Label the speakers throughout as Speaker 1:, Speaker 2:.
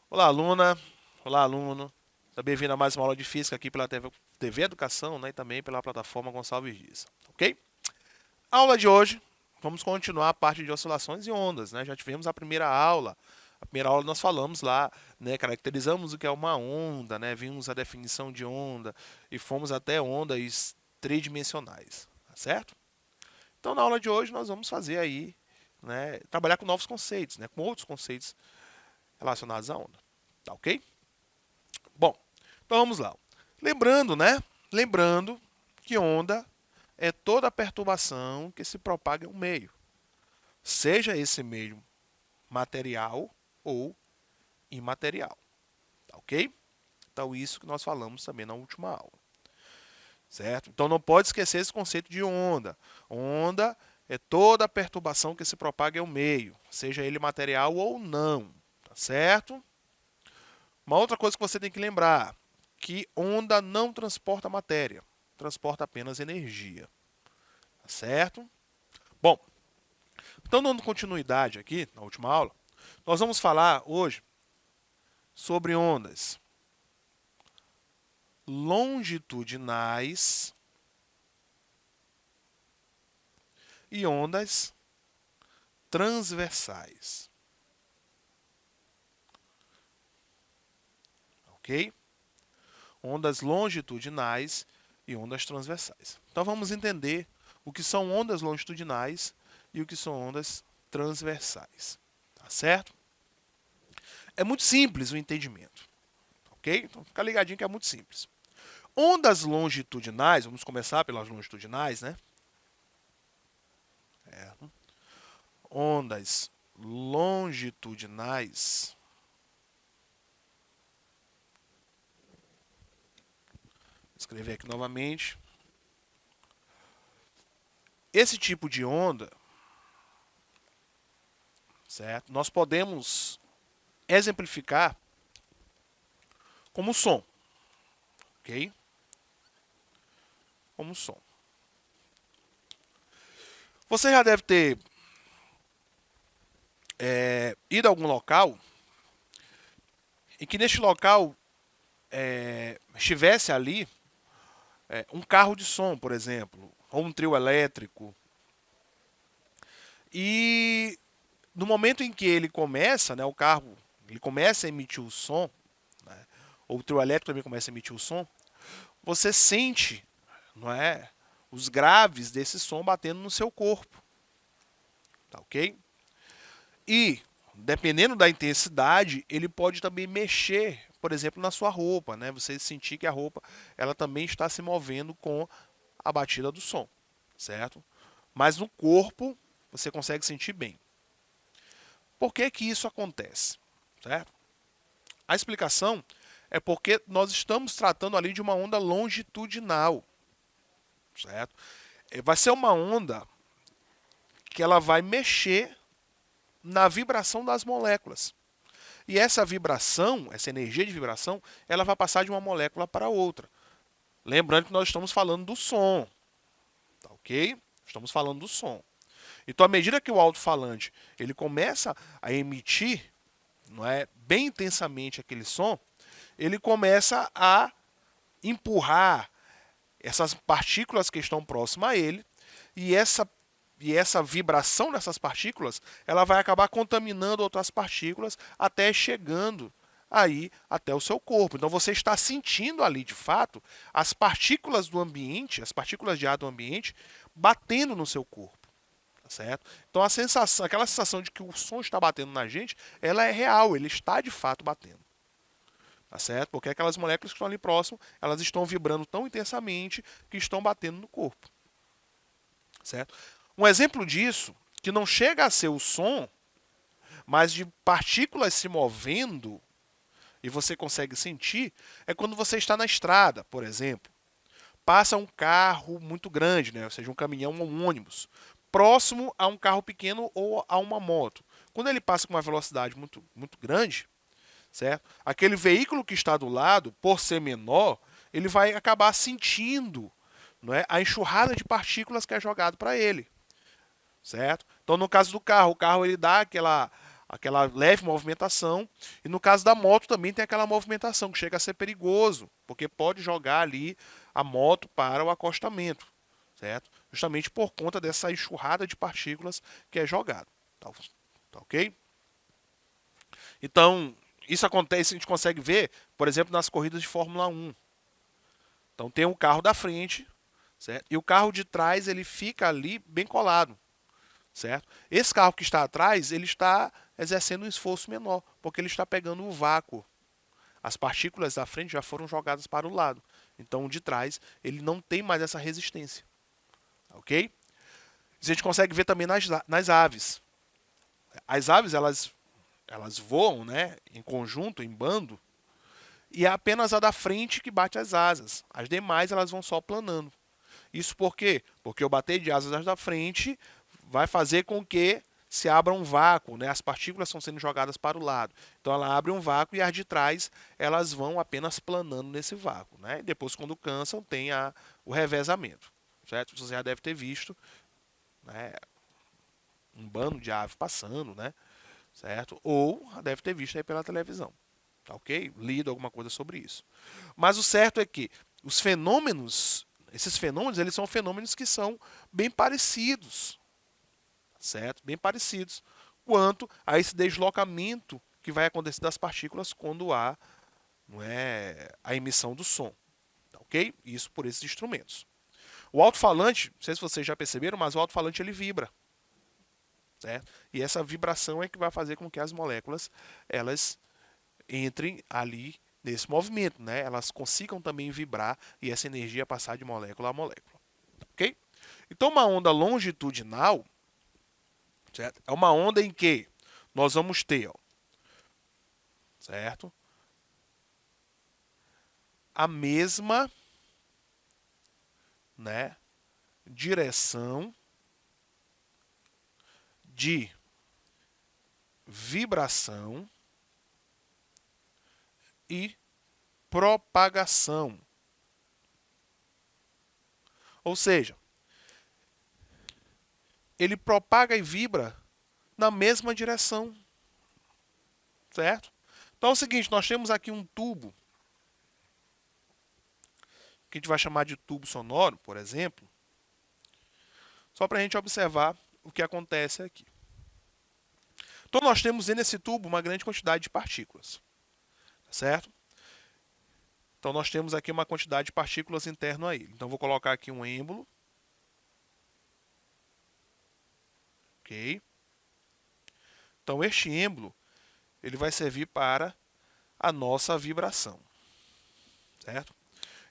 Speaker 1: Olá, aluna. Olá, aluno. Seja bem-vindo a mais uma aula de física aqui pela TV Educação, né, e também pela plataforma Gonçalves Dias, ok? A aula de hoje, vamos continuar a parte de oscilações e ondas, né? Já tivemos a primeira aula. A primeira aula nós falamos lá, né, caracterizamos o que é uma onda, né? Vimos a definição de onda e fomos até ondas tridimensionais, tá certo? Então, na aula de hoje nós vamos fazer aí, né, trabalhar com novos conceitos, né, com outros conceitos relacionados à onda, tá ok? Bom, então vamos lá. Lembrando, né? Lembrando que onda é toda perturbação que se propaga em um meio, seja esse meio material ou imaterial, tá ok? Então isso que nós falamos também na última aula, certo? Então não pode esquecer esse conceito de onda. Onda é toda perturbação que se propaga em um meio, seja ele material ou não, tá certo? Uma outra coisa que você tem que lembrar, que onda não transporta matéria, transporta apenas energia. Tá certo? Bom, então dando continuidade aqui na última aula, nós vamos falar hoje sobre ondas longitudinais e ondas transversais. Ok? Ondas longitudinais e ondas transversais. Então vamos entender o que são ondas longitudinais e o que são ondas transversais. Tá certo? É muito simples o entendimento. Ok? Então fica ligadinho que é muito simples. Ondas longitudinais, vamos começar pelas longitudinais, né? Ondas longitudinais vou escrever aqui novamente. Esse tipo de onda, certo? Nós podemos exemplificar como som, ok? Como som. Você já deve ter ido a algum local e que neste local estivesse ali um carro de som, por exemplo, ou um trio elétrico. E no momento em que ele começa, né, o carro, ele começa a emitir o som, né, ou o trio elétrico também começa a emitir o som, você sente, não é, os graves desse som batendo no seu corpo, tá ok? E dependendo da intensidade, ele pode também mexer, por exemplo, na sua roupa, né? Você sentir que a roupa ela também está se movendo com a batida do som, certo? Mas no corpo você consegue sentir bem. Por que que isso acontece? Certo? A explicação é porque nós estamos tratando ali de uma onda longitudinal, certo? Vai ser uma onda que ela vai mexer na vibração das moléculas. E essa vibração, essa energia de vibração, ela vai passar de uma molécula para outra. Lembrando que nós estamos falando do som, tá ok? Estamos falando do som. Então, à medida que o alto-falante ele começa a emitir, não é, bem intensamente aquele som, ele começa a empurrar essas partículas que estão próximas a ele e essa vibração dessas partículas ela vai acabar contaminando outras partículas até chegando aí até o seu corpo. Então você está sentindo ali de fato as partículas do ambiente, as partículas de ar do ambiente batendo no seu corpo. Certo? Então a sensação, aquela sensação de que o som está batendo na gente, ela é real, ele está de fato batendo. Tá certo? Porque aquelas moléculas que estão ali próximo, elas estão vibrando tão intensamente que estão batendo no corpo. Certo? Um exemplo disso, que não chega a ser o som, mas de partículas se movendo e você consegue sentir, é quando você está na estrada, por exemplo. Passa um carro muito grande, né? Ou seja, um caminhão ou um ônibus, próximo a um carro pequeno ou a uma moto. Quando ele passa com uma velocidade muito grande, certo? Aquele veículo que está do lado, por ser menor, ele vai acabar sentindo, não é, a enxurrada de partículas que é jogado para ele, certo? Então, no caso do carro, o carro ele dá aquela leve movimentação, e no caso da moto também tem aquela movimentação que chega a ser perigoso, porque pode jogar ali a moto para o acostamento, certo? Justamente por conta dessa enxurrada de partículas que é jogado, tá ok? Então, isso acontece, a gente consegue ver, por exemplo, nas corridas de Fórmula 1. Então tem um carro da frente, certo? E o carro de trás ele fica ali bem colado, certo? Esse carro que está atrás, ele está exercendo um esforço menor, porque ele está pegando o vácuo. As partículas da frente já foram jogadas para o lado. Então o de trás, ele não tem mais essa resistência. Ok? Isso a gente consegue ver também nas aves. As aves, elas voam, né, em conjunto, em bando, e é apenas a da frente que bate as asas. As demais elas vão só planando. Isso por quê? Porque o bater de asas da frente vai fazer com que se abra um vácuo, né? As partículas estão sendo jogadas para o lado. Então ela abre um vácuo e as de trás elas vão apenas planando nesse vácuo, né? E depois quando cansam tem o revezamento, certo? Você já deve ter visto, né, um bando de ave passando, né? Certo? Ou deve ter visto aí pela televisão. Tá ok? Lido alguma coisa sobre isso. Mas o certo é que os fenômenos, esses fenômenos, eles são fenômenos que são bem parecidos, certo? Bem parecidos quanto a esse deslocamento que vai acontecer das partículas quando há, não é, a emissão do som, tá ok? Isso por esses instrumentos. O alto-falante, não sei se vocês já perceberam, mas o alto-falante ele vibra, certo? E essa vibração é que vai fazer com que as moléculas elas entrem ali nesse movimento, né? Elas consigam também vibrar e essa energia passar de molécula a molécula, ok? Então uma onda longitudinal, certo? É uma onda em que nós vamos ter, ó, certo? A mesma, né, direção de vibração e propagação. Ou seja, ele propaga e vibra na mesma direção, certo? Então é o seguinte, nós temos aqui um tubo, que a gente vai chamar de tubo sonoro, por exemplo, só para a gente observar o que acontece aqui. Então nós temos nesse tubo uma grande quantidade de partículas, certo? Então nós temos aqui uma quantidade de partículas interno a ele. Então vou colocar aqui um êmbolo, ok? Então este êmbolo ele vai servir para a nossa vibração, certo?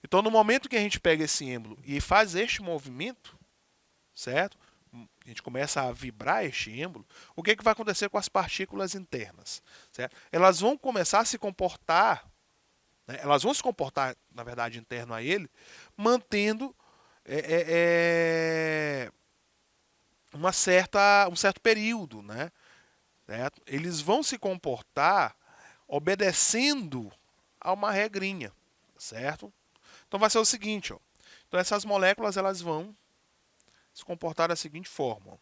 Speaker 1: Então no momento que a gente pega esse êmbolo e faz este movimento, certo? A gente começa a vibrar este êmbolo, o que vai acontecer com as partículas internas? Certo? Elas vão começar a se comportar, né? Elas vão se comportar, na verdade, interno a ele, mantendo um certo período. Né? Certo? Eles vão se comportar obedecendo a uma regrinha. Certo? Então vai ser o seguinte, ó. Então essas moléculas elas vão se comportar da seguinte forma. Ó.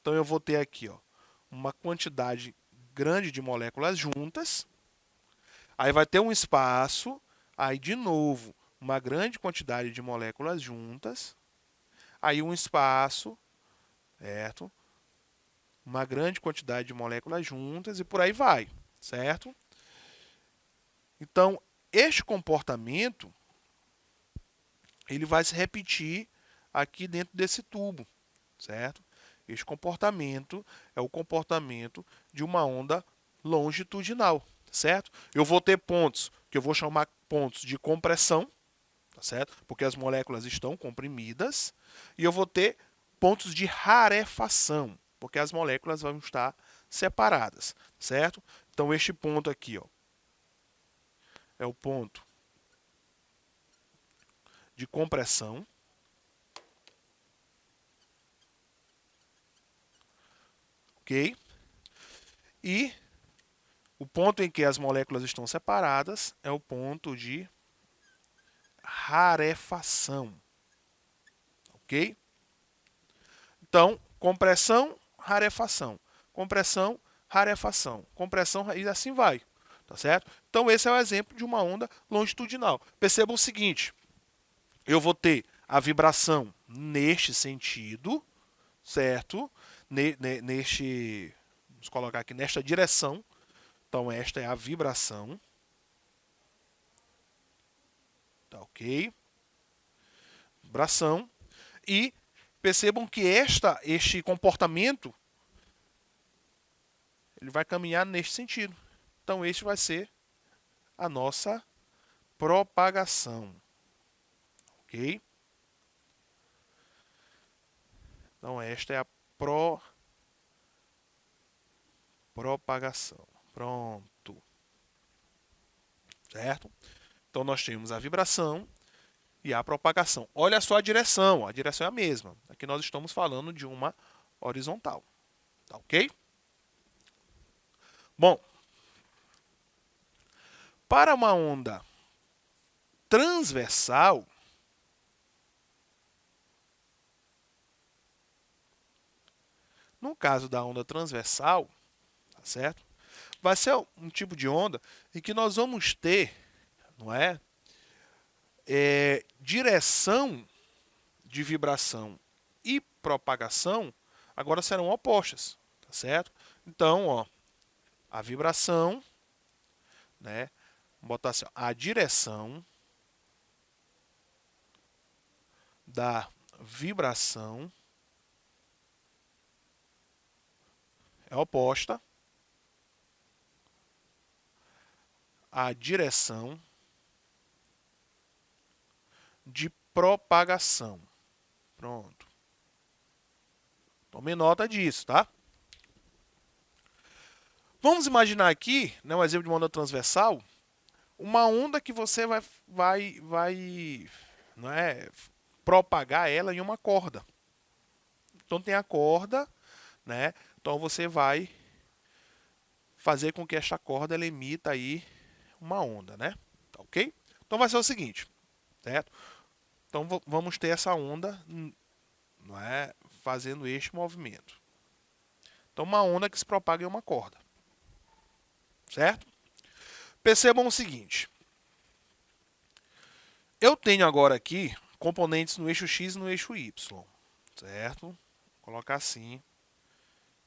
Speaker 1: Então eu vou ter aqui, ó, uma quantidade grande de moléculas juntas. Aí vai ter um espaço, aí de novo, uma grande quantidade de moléculas juntas. Aí um espaço, certo? Uma grande quantidade de moléculas juntas e por aí vai, certo? Então, este comportamento ele vai se repetir aqui dentro desse tubo, certo? Este comportamento é o comportamento de uma onda longitudinal, certo? Eu vou ter pontos que eu vou chamar pontos de compressão, tá certo? Porque as moléculas estão comprimidas, e eu vou ter pontos de rarefação, porque as moléculas vão estar separadas, certo? Então este ponto aqui, ó, é o ponto de compressão, ok? E o ponto em que as moléculas estão separadas é o ponto de rarefação. Ok? Então, compressão, rarefação. Compressão, rarefação. Compressão, e assim vai. Tá certo? Então, esse é o exemplo de uma onda longitudinal. Percebam o seguinte: eu vou ter a vibração neste sentido, certo? Neste, vamos colocar aqui nesta direção. Então, esta é a vibração. Tá ok? Vibração. E percebam que este comportamento ele vai caminhar neste sentido. Então, este vai ser a nossa propagação. Ok? Então, esta é a propagação. Pronto. Certo? Então, nós temos a vibração e a propagação. Olha só a direção é a mesma. Aqui nós estamos falando de uma horizontal. Tá ok? Bom, para uma onda transversal, no caso da onda transversal, tá certo? Vai ser um tipo de onda em que nós vamos ter, não é, direção de vibração e propagação agora serão opostas, tá certo? Então, ó, a vibração, né? Vamos botar assim, ó, a direção da vibração é oposta à direção de propagação. Pronto. Tome nota disso, tá? Vamos imaginar aqui, né, um exemplo de uma onda transversal, uma onda que você vai não é, propagar ela em uma corda. Então tem a corda, né? Então você vai fazer com que esta corda ela emita aí uma onda, né? Tá ok? Então vai ser o seguinte, certo? Então vamos ter essa onda, não é, fazendo este movimento. Então uma onda que se propaga em uma corda, certo? Percebam o seguinte: eu tenho agora aqui componentes no eixo X e no eixo Y, certo? Vou colocar assim,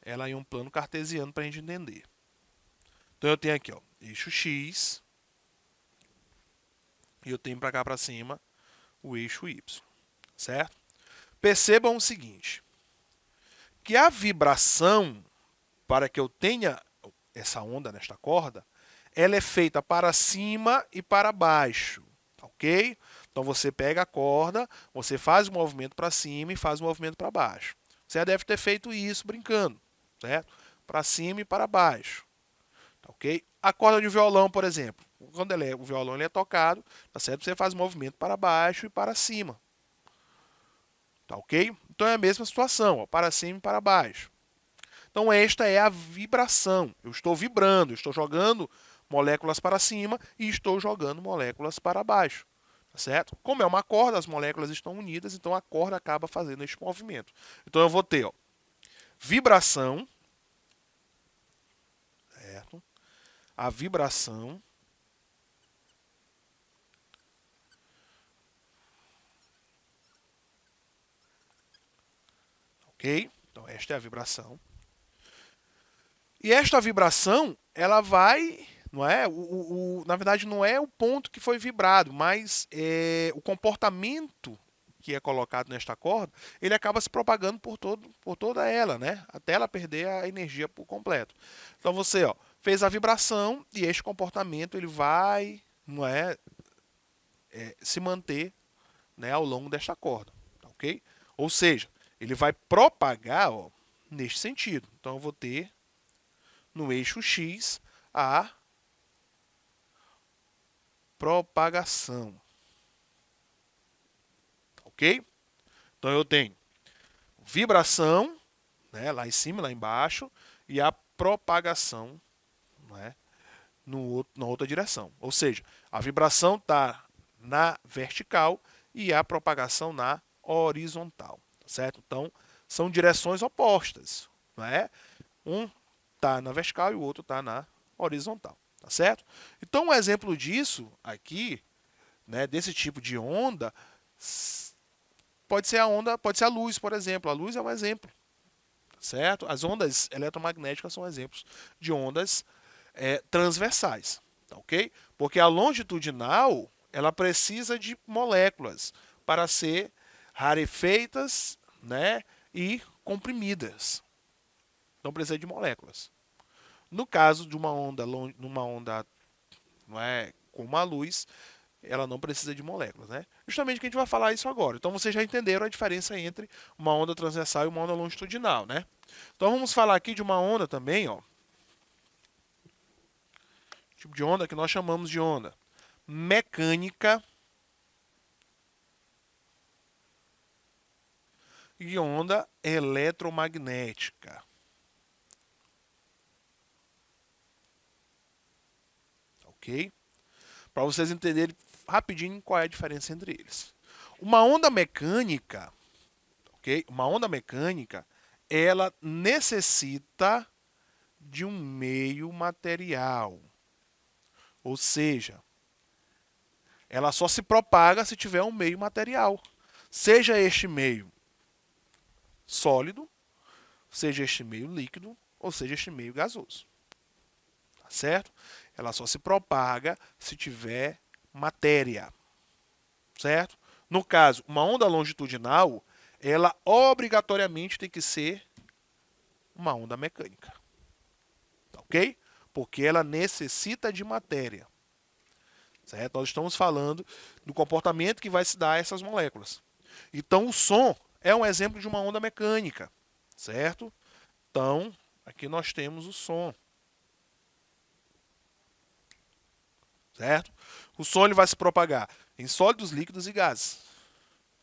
Speaker 1: ela em um plano cartesiano para a gente entender. Então eu tenho aqui, ó, eixo X e eu tenho para cá para cima o eixo Y, certo? Percebam o seguinte, que a vibração para que eu tenha essa onda nesta corda, ela é feita para cima e para baixo, ok? Então você pega a corda, você faz o movimento para cima e faz o movimento para baixo. Você já deve ter feito isso brincando, certo? Para cima e para baixo, tá ok? A corda de violão, por exemplo, quando o violão ele é tocado, tá certo? Você faz o movimento para baixo e para cima, tá ok? Então é a mesma situação, ó, para cima e para baixo. Então esta é a vibração. Eu estou vibrando, eu estou jogando moléculas para cima e estou jogando moléculas para baixo. Tá certo? Como é uma corda, as moléculas estão unidas, então a corda acaba fazendo este movimento. Então eu vou ter, ó, vibração, certo? A vibração, ok? Então esta é a vibração. E esta vibração, ela vai, não é? Na verdade, não é o ponto que foi vibrado, mas o comportamento que é colocado nesta corda, ele acaba se propagando por toda ela, né? Até ela perder a energia por completo. Então você, ó, fez a vibração e este comportamento ele vai, não é, se manter, né, ao longo desta corda, tá ok? Ou seja, ele vai propagar, ó, neste sentido. Então eu vou ter no eixo X a propagação. Ok? Então eu tenho vibração, né, lá em cima, lá embaixo, e a propagação, né, na outra direção. Ou seja, a vibração está, na vertical e a propagação na horizontal, certo? Então, são direções opostas, não é? Um está na vertical e o outro está na horizontal, tá certo? Então, um exemplo disso aqui, né, desse tipo de onda, pode ser a luz, por exemplo. A luz é um exemplo, certo? As ondas eletromagnéticas são exemplos de ondas transversais, tá ok? Porque a longitudinal ela precisa de moléculas para ser rarefeitas, né, e comprimidas. Então precisa de moléculas. No caso de numa onda não é, como a luz, ela não precisa de moléculas, né? Justamente que a gente vai falar isso agora. Então vocês já entenderam a diferença entre uma onda transversal e uma onda longitudinal, né? Então vamos falar aqui de uma onda também, ó. Tipo de onda que nós chamamos de onda mecânica e onda eletromagnética. Ok? Para vocês entenderem rapidinho qual é a diferença entre eles. Uma onda mecânica, ok? Uma onda mecânica, ela necessita de um meio material. Ou seja, ela só se propaga se tiver um meio material. Seja este meio sólido, seja este meio líquido, ou seja este meio gasoso. Tá certo? Ela só se propaga se tiver matéria. Certo? No caso, uma onda longitudinal, ela obrigatoriamente tem que ser uma onda mecânica. Tá ok? Porque ela necessita de matéria. Certo? Nós estamos falando do comportamento que vai se dar a essas moléculas. Então, o som é um exemplo de uma onda mecânica. Certo? Então, aqui nós temos o som. Certo? O som ele vai se propagar em sólidos, líquidos e gases.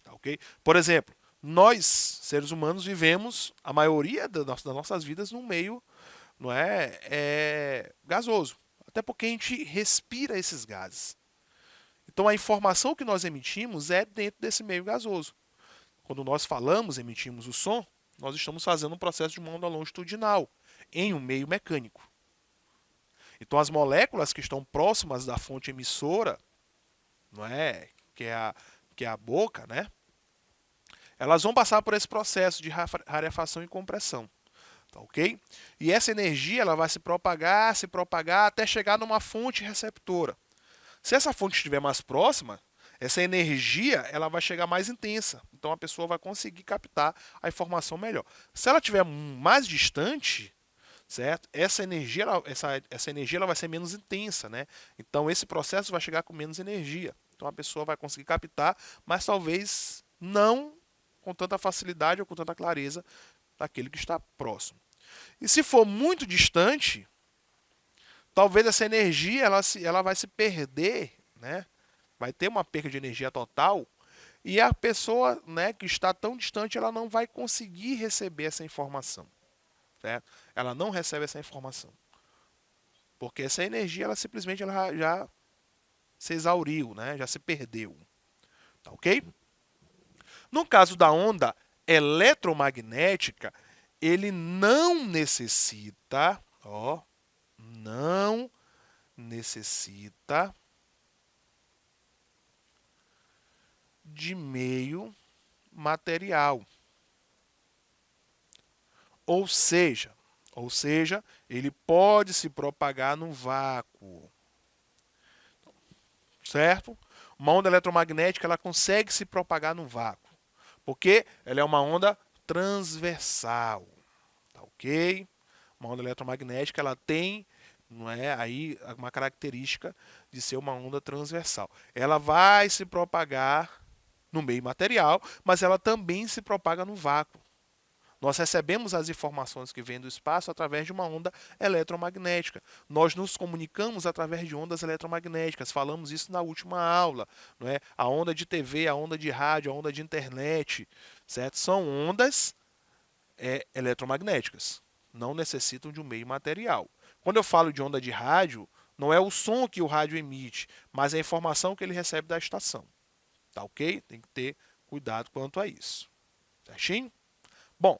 Speaker 1: Tá, ok? Por exemplo, nós, seres humanos, vivemos a maioria das nossas vidas num meio não gasoso. Até porque a gente respira esses gases. Então a informação que nós emitimos é dentro desse meio gasoso. Quando nós falamos, emitimos o som, nós estamos fazendo um processo de uma onda longitudinal em um meio mecânico. Então as moléculas que estão próximas da fonte emissora, não é, que é a boca, né? Elas vão passar por esse processo de rarefação e compressão. Tá, ok? E essa energia ela vai se propagar, até chegar numa fonte receptora. Se essa fonte estiver mais próxima, essa energia ela vai chegar mais intensa. Então a pessoa vai conseguir captar a informação melhor. Se ela estiver mais distante, certo? Essa energia ela vai ser menos intensa, né? Então esse processo vai chegar com menos energia. Então a pessoa vai conseguir captar, mas talvez não com tanta facilidade ou com tanta clareza daquele que está próximo. E se for muito distante, talvez essa energia ela vai se perder, né? Vai ter uma perda de energia total e a pessoa, né, que está tão distante, ela não vai conseguir receber essa informação, certo? Ela não recebe essa informação, porque essa energia ela simplesmente ela já se exauriu, né? Já se perdeu, tá ok? No caso da onda eletromagnética, ele não necessita, ó, não necessita de meio material. Ou seja, ele pode se propagar no vácuo. Certo? Uma onda eletromagnética ela consegue se propagar no vácuo, porque ela é uma onda transversal. Tá ok? Uma onda eletromagnética ela tem, não é, aí uma característica de ser uma onda transversal. Ela vai se propagar no meio material, mas ela também se propaga no vácuo. Nós recebemos as informações que vêm do espaço através de uma onda eletromagnética. Nós nos comunicamos através de ondas eletromagnéticas. Falamos isso na última aula, não é? A onda de TV, a onda de rádio, a onda de internet, certo? São ondas eletromagnéticas. Não necessitam de um meio material. Quando eu falo de onda de rádio, Não é o som que o rádio emite, mas a informação que ele recebe da estação. Tá ok? Tem que ter cuidado quanto a isso. Certinho? Bom,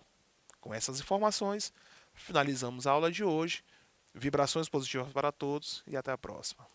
Speaker 1: com essas informações, finalizamos a aula de hoje. Vibrações positivas para todos e até a próxima.